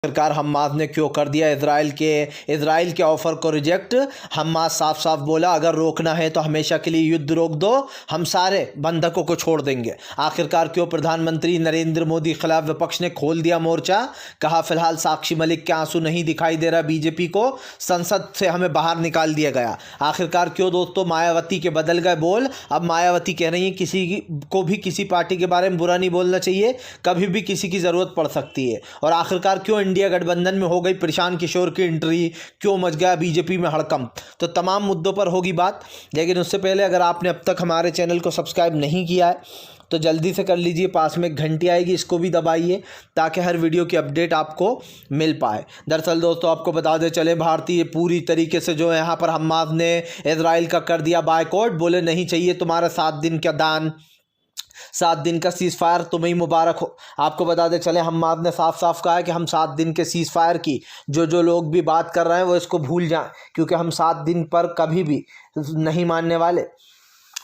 सरकार हम्मास ने क्यों कर दिया इजराइल के ऑफर को रिजेक्ट। हम्मास साफ साफ बोला अगर रोकना है तो हमेशा के लिए युद्ध रोक दो, हम सारे बंधकों को छोड़ देंगे। आखिरकार क्यों प्रधानमंत्री नरेंद्र मोदी के खिलाफ विपक्ष ने खोल दिया मोर्चा। कहा फिलहाल साक्षी मलिक के आंसू नहीं दिखाई दे रहा बीजेपी को, संसद से हमें बाहर निकाल दिया गया। आखिरकार क्यों दोस्तों मायावती के बदल गए बोल। अब मायावती कह रही है किसी को भी किसी पार्टी के बारे में बुरा नहीं बोलना चाहिए, कभी भी किसी की ज़रूरत पड़ सकती है। और आखिरकार क्यों इंडिया गठबंधन में हो गई प्रशांत किशोर की एंट्री, क्यों मच गया बीजेपी में हड़कंप। तो तमाम मुद्दों पर होगी बात, लेकिन उससे पहले अगर आपने अब तक हमारे चैनल को सब्सक्राइब नहीं किया है तो जल्दी से कर लीजिए। पास में एक घंटी आएगी, इसको भी दबाइए ताकि हर वीडियो की अपडेट आपको मिल पाए। दरअसल दोस्तों आपको बता दें चले, भारतीय पूरी तरीके से जो है यहाँ पर हम्मास ने इजराइल का कर दिया बायकॉट। बोले नहीं चाहिए तुम्हारा 7 दिन का दान, 7 दिन का सीज़ फायर तुम्हें मुबारक हो। आपको बता दें चले हम्मास ने साफ साफ कहा है कि हम 7 दिन के सीज़ फायर की जो लोग भी बात कर रहे हैं वो इसको भूल जाएं, क्योंकि हम 7 दिन पर कभी भी नहीं मानने वाले।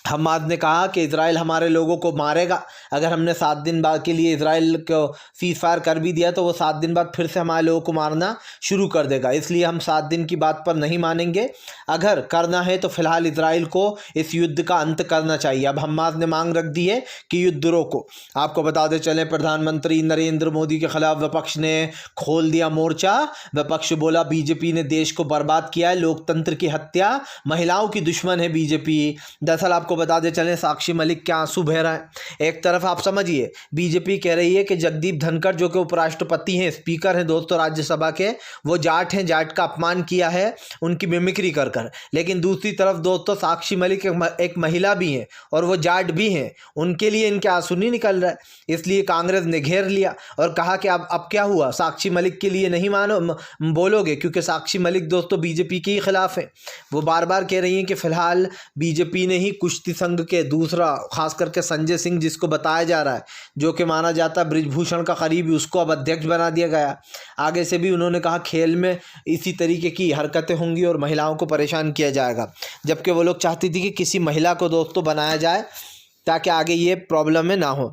हम्मास ने कहा कि इजराइल हमारे लोगों को मारेगा। अगर हमने 7 दिन बाद के लिए इजराइल को सीज़ फायर कर भी दिया तो वो 7 दिन बाद फिर से हमारे लोगों को मारना शुरू कर देगा, इसलिए हम 7 दिन की बात पर नहीं मानेंगे। अगर करना है तो फिलहाल इजराइल को इस युद्ध का अंत करना चाहिए। अब हम्मास ने मांग रख दी है कि युद्ध रोको। आपको बताते चले प्रधानमंत्री नरेंद्र मोदी के खिलाफ विपक्ष ने खोल दिया मोर्चा। विपक्ष बोला बीजेपी ने देश को बर्बाद किया है, लोकतंत्र की हत्या, महिलाओं की दुश्मन है बीजेपी। दरअसल आपको बता दें चलें साक्षी मलिक के आंसू बह रहा है। एक तरफ आप समझिए बीजेपी कह रही है कि जगदीप धनखड़ जो कि उपराष्ट्रपति हैं, स्पीकर हैं दोस्तों राज्यसभा के, वो जाट हैं, जाट का अपमान किया है उनकी मिमिक्री कर कर। लेकिन दूसरी तरफ दोस्तों साक्षी मलिक एक महिला भी हैं और वो जाट भी हैं, उनके लिए इनके आंसू नहीं निकल रहा है। इसलिए कांग्रेस ने घेर लिया और कहा कि अब क्या हुआ, साक्षी मलिक के लिए नहीं बोलोगे, क्योंकि साक्षी मलिक दोस्तों बीजेपी के ही खिलाफ है। वो बार बार कह रही हैं कि फिलहाल बीजेपी ने ही कुश्ती संघ के दूसरा खास करके संजय सिंह जिसको बताया जा रहा है जो कि माना जाता है ब्रिजभूषण का करीबी, उसको अब अध्यक्ष बना दिया गया। आगे से भी उन्होंने कहा खेल में इसी तरीके की हरकतें होंगी और महिलाओं को परेशान किया जाएगा, जबकि वो लोग चाहती थी कि किसी महिला को दोस्तों बनाया जाए ताकि आगे ये प्रॉब्लम में ना हो।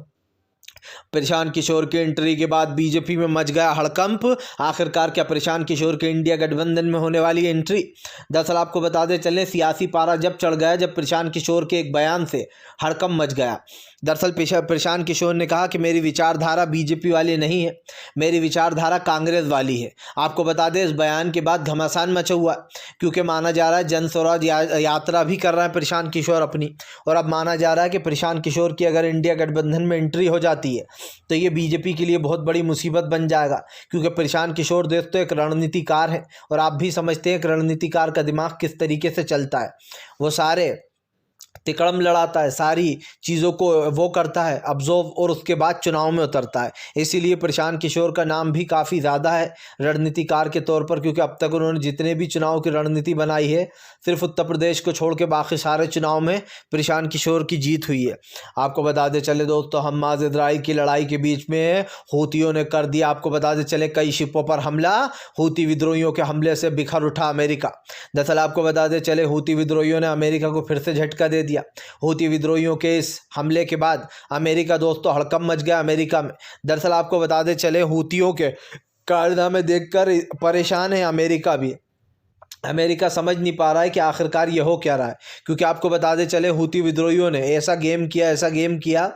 प्रशांत किशोर की एंट्री के बाद बीजेपी में मच गया हड़कंप। आखिरकार क्या प्रशांत किशोर के इंडिया गठबंधन में होने वाली एंट्री। दरअसल आपको बता दें चलें सियासी पारा जब चढ़ गया जब प्रशांत किशोर के एक बयान से हड़कंप मच गया। दरअसल प्रशांत किशोर ने कहा कि मेरी विचारधारा बीजेपी वाली नहीं है, मेरी विचारधारा कांग्रेस वाली है। आपको बता दें इस बयान के बाद घमासान मचा हुआ, क्योंकि माना जा रहा है जन स्वराज यात्रा भी कर रहा है प्रशांत किशोर अपनी, और अब माना जा रहा है कि प्रशांत किशोर की अगर इंडिया गठबंधन में एंट्री हो जाती है तो ये बीजेपी के लिए बहुत बड़ी मुसीबत बन जाएगा, क्योंकि प्रशांत किशोर दोस्तों एक रणनीतिकार है और आप भी समझते हैं एक रणनीतिकार का दिमाग किस तरीके से चलता है। वो सारे तिकड़म लड़ाता है, सारी चीज़ों को वो करता है ऑब्जर्व और उसके बाद चुनाव में उतरता है। इसीलिए प्रशांत किशोर का नाम भी काफ़ी ज़्यादा है रणनीतिकार के तौर पर, क्योंकि अब तक उन्होंने जितने भी चुनाव की रणनीति बनाई है सिर्फ उत्तर प्रदेश को छोड़ के बाकी सारे चुनाव में प्रशांत किशोर की जीत हुई है। आपको बता दें चले दोस्तों हम्मास इजराइल की लड़ाई के बीच में हूतियों ने कर दिया, आपको बता दें चले कई शिपों पर हमला। हूती विद्रोहियों के हमले से बिखर उठा अमेरिका। दरअसल आपको बता दें चले हूती विद्रोहियों ने अमेरिका को फिर से झटका दे दिया। हूती विद्रोहियों के इस हमले के बाद अमेरिका दोस्तों हड़कंप मच गया अमेरिका में। दरअसल आपको बता दें चले हूतियों के कारनामे देखकर परेशान है अमेरिका भी। अमेरिका समझ नहीं पा रहा है कि आखिरकार ये हो क्या रहा है, क्योंकि आपको बता दें चले हूती विद्रोहियों ने ऐसा गेम किया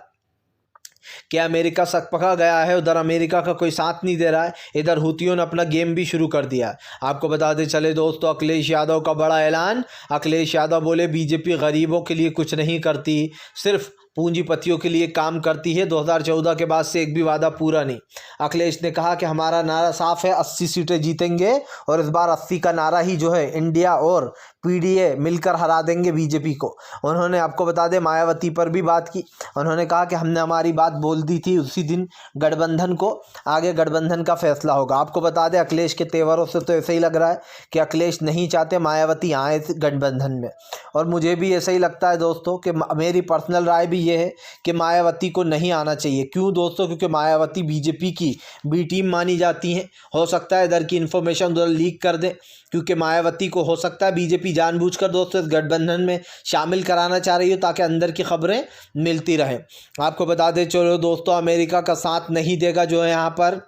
कि अमेरिका सकपका गया है। उधर अमेरिका का कोई साथ नहीं दे रहा है, इधर हूतियों ने अपना गेम भी शुरू कर दिया। आपको बताते चले दोस्तों अखिलेश यादव का बड़ा ऐलान। अखिलेश यादव बोले बीजेपी गरीबों के लिए कुछ नहीं करती, सिर्फ पूंजीपतियों के लिए काम करती है। 2014 के बाद से एक भी वादा पूरा नहीं। अखिलेश ने कहा कि हमारा नारा साफ है, 80 सीटें जीतेंगे और इस बार 80 का नारा ही जो है इंडिया और पीडीए मिलकर हरा देंगे बीजेपी को। उन्होंने आपको बता दें मायावती पर भी बात की। उन्होंने कहा कि हमने हमारी बात बोल दी थी उसी दिन गठबंधन को, आगे गठबंधन का फैसला होगा। आपको बता दें अखिलेश के तेवरों से तो ऐसा ही लग रहा है कि अखिलेश नहीं चाहते मायावती आए गठबंधन में, और मुझे भी ऐसा ही लगता है दोस्तों कि मेरी पर्सनल राय भी ये है कि मायावती को नहीं आना चाहिए। क्यों दोस्तों, क्योंकि मायावती बीजेपी की बी टीम मानी जाती हैं। हो सकता है इधर की इन्फॉर्मेशन उधर लीक कर दें, क्योंकि मायावती को हो सकता है बीजेपी जानबूझकर दोस्तों इस गठबंधन में शामिल कराना चाह रही हो ताकि अंदर की खबरें मिलती रहें। आपको बता दें चलो दोस्तों अमेरिका का साथ नहीं देगा जो है यहाँ पर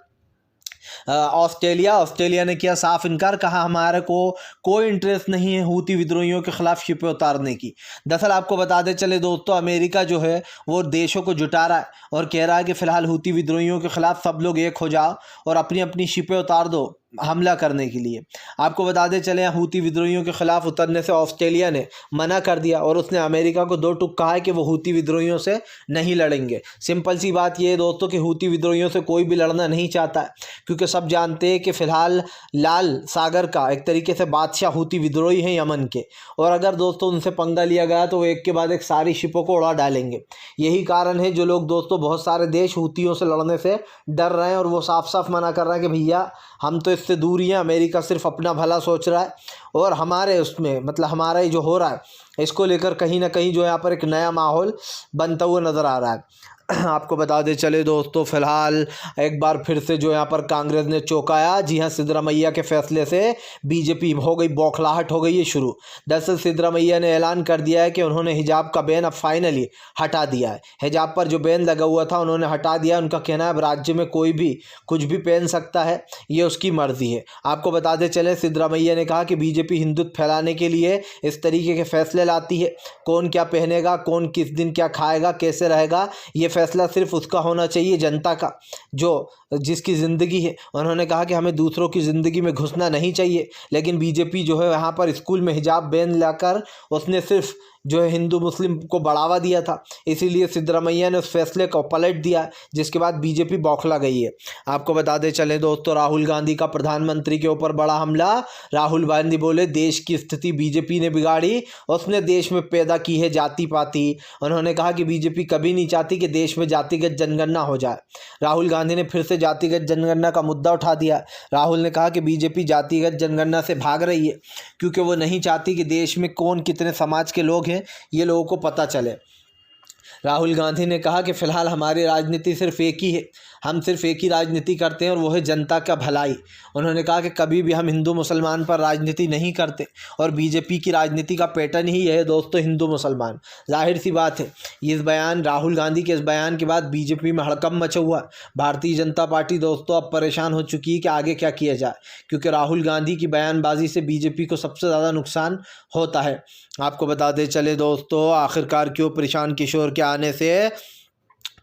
ऑस्ट्रेलिया ने किया साफ इनकार, कहा हमारे को कोई इंटरेस्ट नहीं है हूती विद्रोहियों के खिलाफ शिपें उतारने की। दरअसल आपको बताते चले दोस्तों, अमेरिका जो है वो देशों को जुटा रहा है और कह रहा है कि फ़िलहाल हूती विद्रोहियों के खिलाफ सब लोग एक हो जाओ और अपनी अपनी शिपें उतार दो हमला करने के लिए। आपको बताते चले हूती विद्रोहियों के खिलाफ उतरने से ऑस्ट्रेलिया ने मना कर दिया और उसने अमेरिका को दो टूक कहा है कि वो हूती विद्रोहियों से नहीं लड़ेंगे। सिंपल सी बात ये है दोस्तों कि हूती विद्रोहियों से कोई भी लड़ना नहीं चाहता है, क्योंकि सब जानते हैं कि फ़िलहाल लाल सागर का एक तरीके से बादशाह हूती विद्रोही हैं यमन के, और अगर दोस्तों उनसे पंगा लिया गया तो वो एक के बाद एक सारी शिपों को उड़ा डालेंगे। यही कारण है जो लोग दोस्तों बहुत सारे देश हूतियों से लड़ने से डर रहे हैं और वो साफ साफ मना कर रहे हैं कि भैया हम तो इससे दूर ही हैं, अमेरिका सिर्फ अपना भला सोच रहा है और हमारे उसमें मतलब हमारा ही जो हो रहा है इसको लेकर कहीं ना कहीं जो यहाँ पर एक नया माहौल बनता हुआ नज़र आ रहा है। आपको बता दें चले दोस्तों, फिलहाल एक बार फिर से जो यहाँ पर कांग्रेस ने चौंकाया। जी हाँ, सिद्धरामैया के फैसले से बीजेपी हो गई बौखलाहट हो गई है शुरू। दरअसल सिद्धरामैया ने ऐलान कर दिया है कि उन्होंने हिजाब का बैन अब फाइनली हटा दिया है। हिजाब पर जो बैन लगा हुआ था उन्होंने हटा दिया। उनका कहना है अब राज्य में कोई भी कुछ भी पहन सकता है, ये उसकी मर्जी है। आपको बताते चले सिद्धरामैया ने कहा कि बीजेपी हिंदुत्व फैलाने के लिए इस तरीके के फैसले लाती है। कौन क्या पहनेगा, कौन किस दिन क्या खाएगा, कैसे रहेगा, ये फैसला सिर्फ उसका होना चाहिए, जनता का, जो जिसकी ज़िंदगी है। उन्होंने कहा कि हमें दूसरों की ज़िंदगी में घुसना नहीं चाहिए। लेकिन बीजेपी जो है यहाँ पर स्कूल में हिजाब बैन लाकर उसने सिर्फ जो है हिंदू मुस्लिम को बढ़ावा दिया था, इसीलिए सिद्धरामैया ने उस फैसले को पलट दिया, जिसके बाद बीजेपी बौखला गई है। आपको बताते चले दोस्तों, राहुल गांधी का प्रधानमंत्री के ऊपर बड़ा हमला। राहुल गांधी बोले देश की स्थिति बीजेपी ने बिगाड़ी, उसने देश में पैदा की है जाति पाति। उन्होंने कहा कि बीजेपी कभी नहीं चाहती कि देश में जातिगत जनगणना हो जाए। राहुल गांधी ने फिर से जातिगत जनगणना का मुद्दा उठा दिया। राहुल ने कहा कि बीजेपी जातिगत जनगणना से भाग रही है क्योंकि वो नहीं चाहती कि देश में कौन कितने समाज के लोग हैं ये लोगों को पता चले। राहुल गांधी ने कहा कि फ़िलहाल हमारी राजनीति सिर्फ एक ही है, हम सिर्फ एक ही राजनीति करते हैं और वो है जनता का भलाई। उन्होंने कहा कि कभी भी हम हिंदू मुसलमान पर राजनीति नहीं करते और बीजेपी की राजनीति का पैटर्न ही है दोस्तों हिंदू मुसलमान। जाहिर सी बात है, इस बयान राहुल गांधी के इस बयान के बाद बीजेपी में हड़कंप मचा हुआ। भारतीय जनता पार्टी दोस्तों अब परेशान हो चुकी है कि आगे क्या किया जाए, क्योंकि राहुल गांधी की बयानबाजी से बीजेपी को सबसे ज़्यादा नुकसान होता है। आपको बताते चले दोस्तों, आखिरकार क्यों प्रशांत किशोर के आने से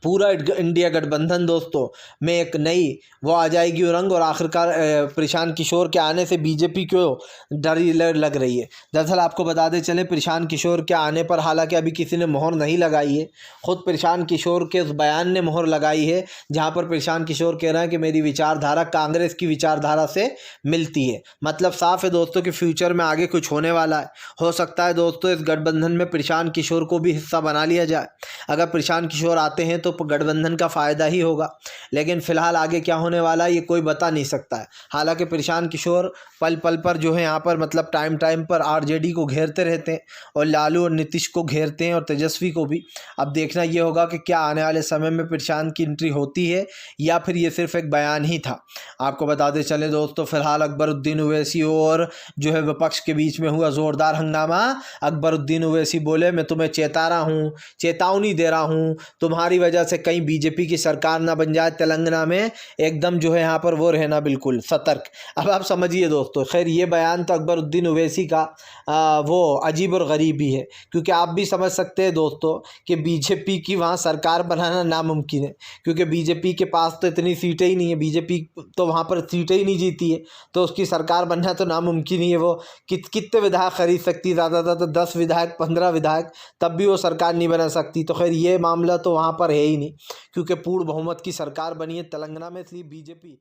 पूरा इंडिया गठबंधन दोस्तों में एक नई वो आ जाएगी रंग, और आखिरकार प्रशांत किशोर के आने से बीजेपी को डरी लग रही है। दरअसल आपको बताते चले प्रशांत किशोर के आने पर हालांकि अभी किसी ने मोहर नहीं लगाई है, खुद प्रशांत किशोर के उस बयान ने मोहर लगाई है जहां पर प्रशांत किशोर कह रहे हैं कि मेरी विचारधारा कांग्रेस की विचारधारा से मिलती है। मतलब साफ है दोस्तों कि फ्यूचर में आगे कुछ होने वाला है। हो सकता है दोस्तों इस गठबंधन में प्रशांत किशोर को भी हिस्सा बना लिया जाए। अगर प्रशांत किशोर आते हैं तो गठबंधन का फ़ायदा ही होगा, लेकिन फ़िलहाल आगे क्या होने वाला है ये कोई बता नहीं सकता है। हालांकि प्रशांत किशोर पल पल पर जो है यहाँ पर मतलब टाइम टाइम पर आरजेडी को घेरते रहते हैं और लालू और नीतीश को घेरते हैं और तेजस्वी को भी। अब देखना ये होगा कि क्या आने वाले समय में प्रशांत की एंट्री होती है या फिर ये सिर्फ एक बयान ही था। आपको बताते चले दोस्तों, फिलहाल अकबरुद्दीन ओवैसी और जो है विपक्ष के बीच में हुआ ज़ोरदार हंगामा। अकबरुद्दीन ओवैसी बोले मैं तुम्हें चेता रहा हूँ, चेतावनी दे रहा हूँ, तुम्हारी वजह से कहीं बीजेपी की सरकार ना बन जाए तेलंगाना में, एकदम जो है यहाँ पर वो रहना बिल्कुल सतर्क। अब आप समझिए दोस्तों, खैर ये बयान तो अकबरुद्दीन ओवैसी का वो अजीब और गरीब ही है, क्योंकि आप भी समझ सकते हैं दोस्तों कि बीजेपी की वहाँ सरकार बनाना नामुमकिन है, क्योंकि बीजेपी के पास तो इतनी सीटें ही नहीं है, बीजेपी तो वहाँ पर सीटें ही नहीं जीती है, तो उसकी सरकार बनना तो नामुमकिन ही है। वो कितने विधायक खरीद सकती, ज़्यादा तो 10 विधायक 15 विधायक, तब भी वो सरकार नहीं बना सकती। तो खैर ये मामला तो वहाँ पर है ही नहीं, क्योंकि पूर्ण बहुमत की सरकार बनी है तेलंगाना में, इसलिए बीजेपी